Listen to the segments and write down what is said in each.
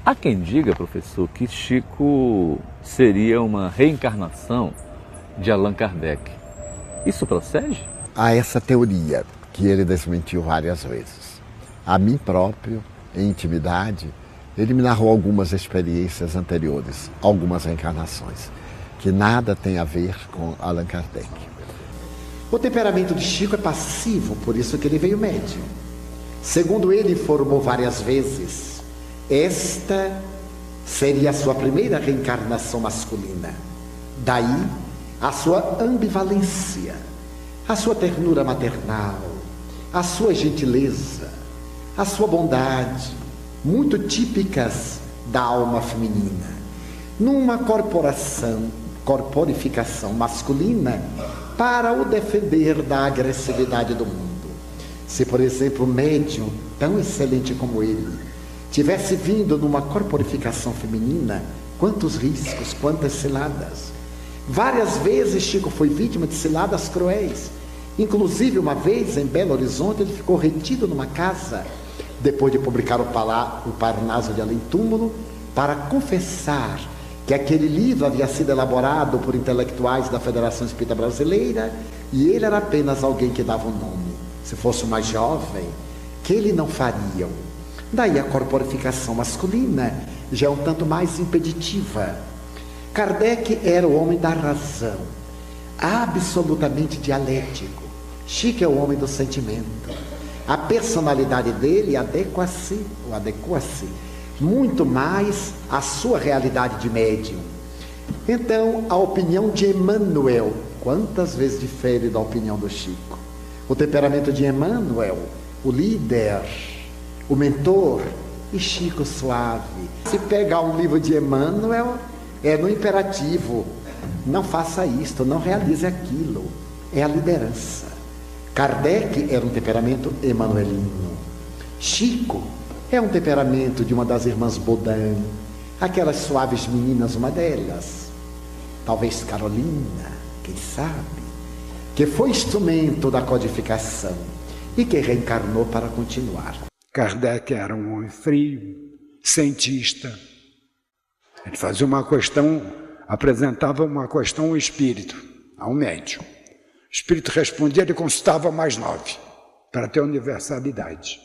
Há quem diga, professor, que Chico seria uma reencarnação de Allan Kardec. Isso procede? Há essa teoria que ele desmentiu várias vezes. A mim próprio, em intimidade, ele me narrou algumas experiências anteriores, algumas reencarnações, que nada tem a ver com Allan Kardec. O temperamento de Chico é passivo, por isso que ele veio médium. Segundo ele informou várias vezes, esta seria a sua primeira reencarnação masculina. Daí a sua ambivalência, a sua ternura maternal, a sua gentileza, a sua bondade, muito típicas da alma feminina. Numa corporificação masculina para o defender da agressividade do mundo. Se, por exemplo, um médium tão excelente como ele tivesse vindo numa corporificação feminina, quantos riscos, quantas ciladas. Várias vezes Chico foi vítima de ciladas cruéis. Inclusive, uma vez, em Belo Horizonte, ele ficou retido numa casa, depois de publicar o Parnaso de Além Túmulo, para confessar que aquele livro havia sido elaborado por intelectuais da Federação Espírita Brasileira e ele era apenas alguém que dava o nome. Se fosse mais jovem, que ele não fariam. Daí a corporificação masculina já é um tanto mais impeditiva. Kardec era o homem da razão, absolutamente dialético. Chico é o homem do sentimento. A personalidade dele adequa-se muito mais à sua realidade de médium. Então, a opinião de Emmanuel, quantas vezes difere da opinião do Chico? O temperamento de Emmanuel, o líder, o mentor, e Chico suave. Se pegar um livro de Emmanuel, é no imperativo, não faça isto, não realize aquilo, é a liderança. Kardec era um temperamento emanuelino. Chico é um temperamento de uma das irmãs Baudin, aquelas suaves meninas, uma delas, talvez Carolina, quem sabe, que foi instrumento da codificação e que reencarnou para continuar. Kardec era um homem frio, cientista. Ele fazia uma questão, apresentava uma questão ao espírito, ao médium. O espírito respondia, ele consultava mais 9, para ter universalidade.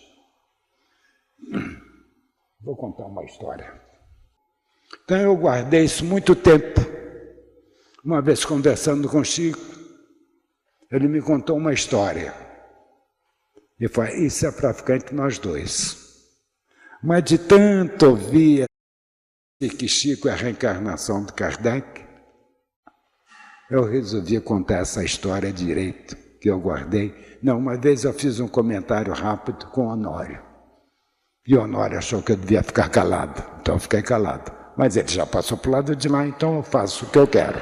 Vou contar uma história. Então eu guardei isso muito tempo. Uma vez conversando com Chico, ele me contou uma história. E falei, isso é para ficar entre nós dois. Mas de tanto ouvir que Chico é a reencarnação de Kardec, eu resolvi contar essa história direito, que eu guardei. Não, uma vez eu fiz um comentário rápido com Honório. E Honório achou que eu devia ficar calado, então eu fiquei calado. Mas ele já passou para o lado de lá, então eu faço o que eu quero.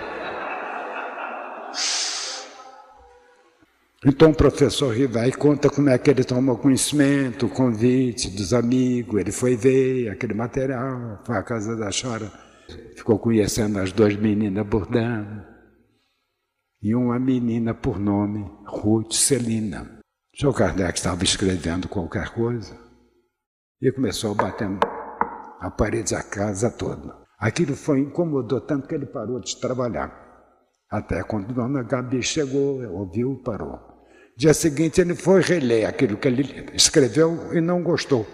Então o professor Rivai conta como é que ele tomou conhecimento, o convite dos amigos, ele foi ver aquele material, foi à casa da Chora, ficou conhecendo as duas meninas Bourdin e uma menina por nome Ruth Celina. O João Kardec estava escrevendo qualquer coisa e começou a bater a parede da casa toda. Aquilo incomodou tanto que ele parou de trabalhar. Até quando a dona Gabi chegou, ouviu e parou. Dia seguinte ele foi reler aquilo que ele escreveu e não gostou.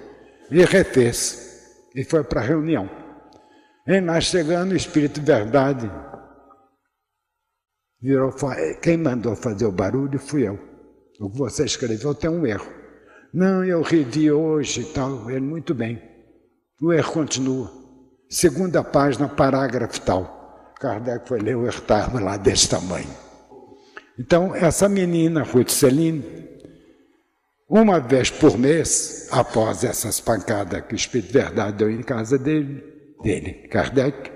E refez. E foi para a reunião. E nós chegando, o Espírito de Verdade virou, quem mandou fazer o barulho fui eu. O que você escreveu tem um erro. Não, eu revi hoje e tal. Ele, muito bem. O erro continua. Segunda página, parágrafo tal. Kardec foi ler, o erro estava lá desse tamanho. Então, essa menina, Ruth Celine, uma vez por mês, após essas pancadas que o Espírito de Verdade deu em casa dele, Kardec,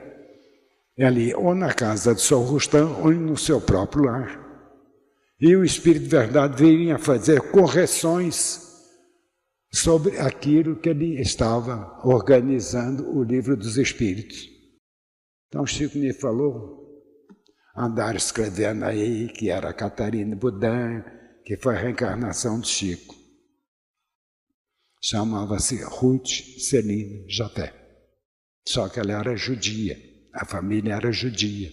ali, ou na casa do seu Rustam, ou no seu próprio lar. E o Espírito de Verdade vinha fazer correções sobre aquilo que ele estava organizando, o Livro dos Espíritos. Então Chico me falou, andaram escrevendo aí que era Catarina Baudin, que foi a reencarnação de Chico. Chamava-se Ruth Celina Jafé. Só que ela era judia, a família era judia.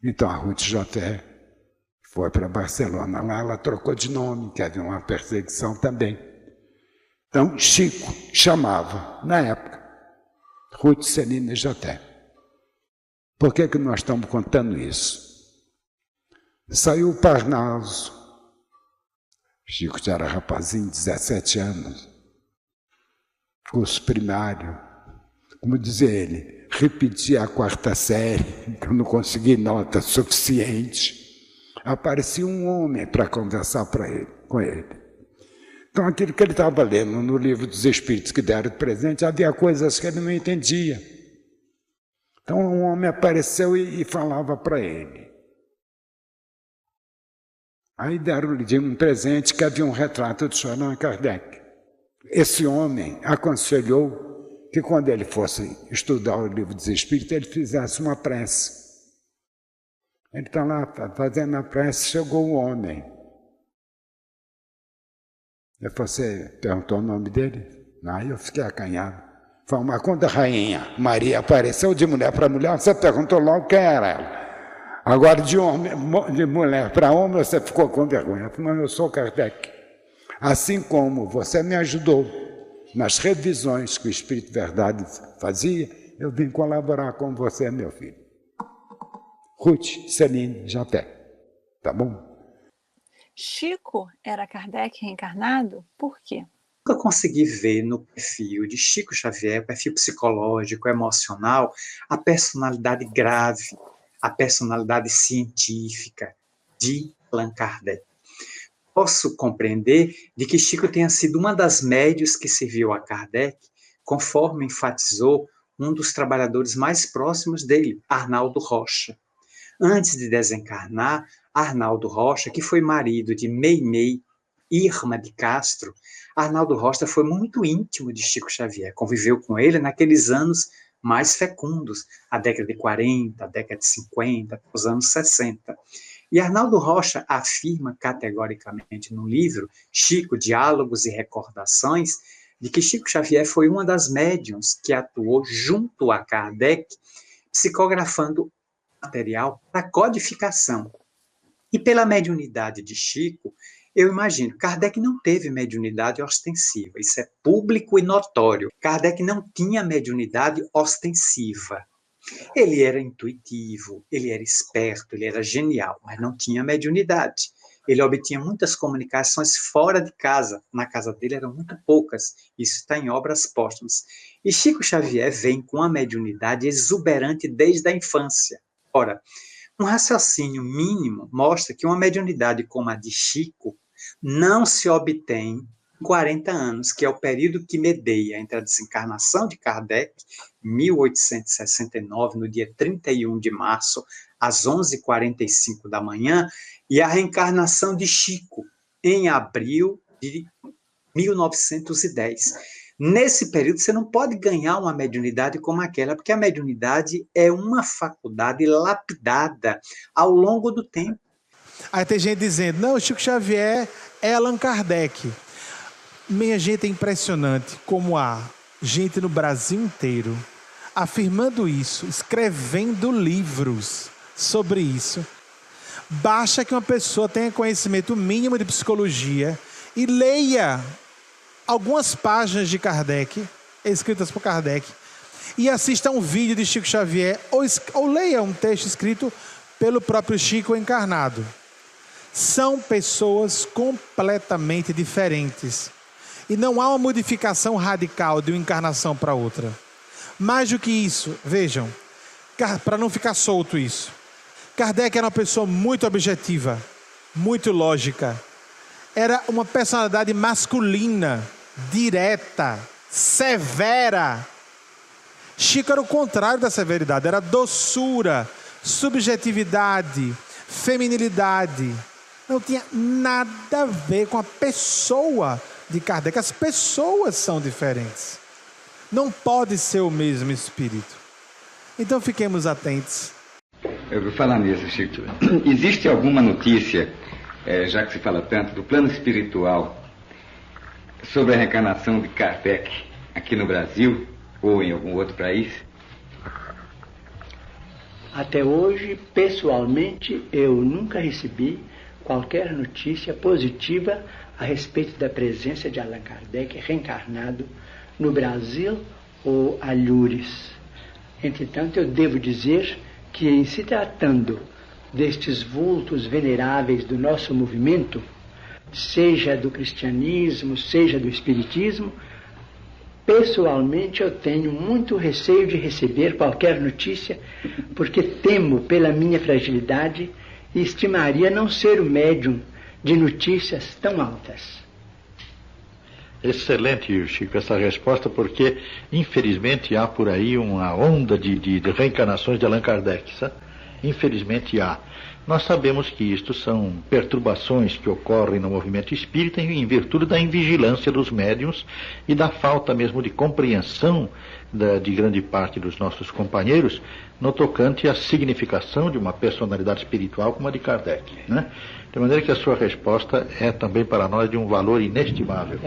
Então a Ruth Jafé foi para Barcelona. Lá ela trocou de nome, que havia uma perseguição também. Então Chico chamava, na época, Ruth Celina Jafé. Por que nós estamos contando isso? Saiu o Parnaso. Chico já era rapazinho, 17 anos. Curso primário. Como dizia ele, repeti a 4ª série, que eu não consegui nota suficiente. Aparecia um homem para conversar com ele. Então, aquilo que ele estava lendo no livro dos Espíritos que deram de presente, havia coisas que ele não entendia. Então, um homem apareceu e falava para ele. Aí deram-lhe um presente que havia um retrato de Allan Kardec. Esse homem aconselhou que quando ele fosse estudar o livro dos Espíritos, ele fizesse uma prece. Ele está lá fazendo a prece, chegou o homem. Você perguntou o nome dele? Aí eu fiquei acanhado. Falei, mas quando a rainha Maria apareceu de mulher para mulher, você perguntou logo quem era ela. Agora de mulher para homem, você ficou com vergonha. Eu falei, não, eu sou Kardec. Assim como você me ajudou nas revisões que o Espírito Verdade fazia, eu vim colaborar com você, meu filho. Ruth Celina Jafé. Tá bom? Chico era Kardec reencarnado? Por quê? Nunca consegui ver no perfil de Chico Xavier, perfil psicológico, emocional, a personalidade grave, a personalidade científica de Allan Kardec. Posso compreender de que Chico tenha sido uma das médios que serviu a Kardec, conforme enfatizou um dos trabalhadores mais próximos dele, Arnaldo Rocha. Antes de desencarnar, Arnaldo Rocha, que foi marido de Meimei Irma de Castro, Arnaldo Rocha foi muito íntimo de Chico Xavier, conviveu com ele naqueles anos mais fecundos, a década de 40, a década de 50, os anos 60. E Arnaldo Rocha afirma categoricamente no livro Chico, Diálogos e Recordações, de que Chico Xavier foi uma das médiuns que atuou junto a Kardec, psicografando material para codificação. E pela mediunidade de Chico, eu imagino, Kardec não teve mediunidade ostensiva, isso é público e notório. Kardec não tinha mediunidade ostensiva. Ele era intuitivo, ele era esperto, ele era genial, mas não tinha mediunidade. Ele obtinha muitas comunicações fora de casa. Na casa dele eram muito poucas. Isso está em obras póstumas. E Chico Xavier vem com a mediunidade exuberante desde a infância. Ora, um raciocínio mínimo mostra que uma mediunidade como a de Chico não se obtém em 40 anos, que é o período que medeia entre a desencarnação de Kardec, 1869, no dia 31 de março, às 11h45 da manhã, e a reencarnação de Chico, em abril de 1910. Nesse período, você não pode ganhar uma mediunidade como aquela, porque a mediunidade é uma faculdade lapidada ao longo do tempo. Aí tem gente dizendo, não, Chico Xavier é Allan Kardec. Minha gente, é impressionante como há gente no Brasil inteiro afirmando isso, escrevendo livros sobre isso. Basta que uma pessoa tenha conhecimento mínimo de psicologia e leia algumas páginas de Kardec, escritas por Kardec, e assista um vídeo de Chico Xavier, ou leia um texto escrito pelo próprio Chico encarnado. São pessoas completamente diferentes. E não há uma modificação radical de uma encarnação para outra. Mais do que isso, vejam, para não ficar solto isso, Kardec era uma pessoa muito objetiva, muito lógica. Era uma personalidade masculina, direta, severa. Chico era o contrário da severidade, era doçura, subjetividade, feminilidade. Não tinha nada a ver com a pessoa de Kardec. As pessoas são diferentes. Não pode ser o mesmo espírito. Então fiquemos atentos. Eu vou falar nisso, Chico. Existe alguma notícia, já que se fala tanto, do plano espiritual sobre a reencarnação de Kardec aqui no Brasil ou em algum outro país? Até hoje, pessoalmente, eu nunca recebi qualquer notícia positiva a respeito da presença de Allan Kardec reencarnado no Brasil ou alhures. Entretanto, eu devo dizer que, em se tratando destes vultos veneráveis do nosso movimento, seja do cristianismo, seja do espiritismo, pessoalmente eu tenho muito receio de receber qualquer notícia, porque temo pela minha fragilidade e estimaria não ser o médium de notícias tão altas. Excelente, Chico, essa resposta, porque infelizmente há por aí uma onda de reencarnações de Allan Kardec, sabe? Infelizmente há. Nós sabemos que isto são perturbações que ocorrem no movimento espírita em virtude da invigilância dos médiuns e da falta mesmo de compreensão de grande parte dos nossos companheiros no tocante à significação de uma personalidade espiritual como a de Kardec, né? De maneira que a sua resposta é também para nós de um valor inestimável.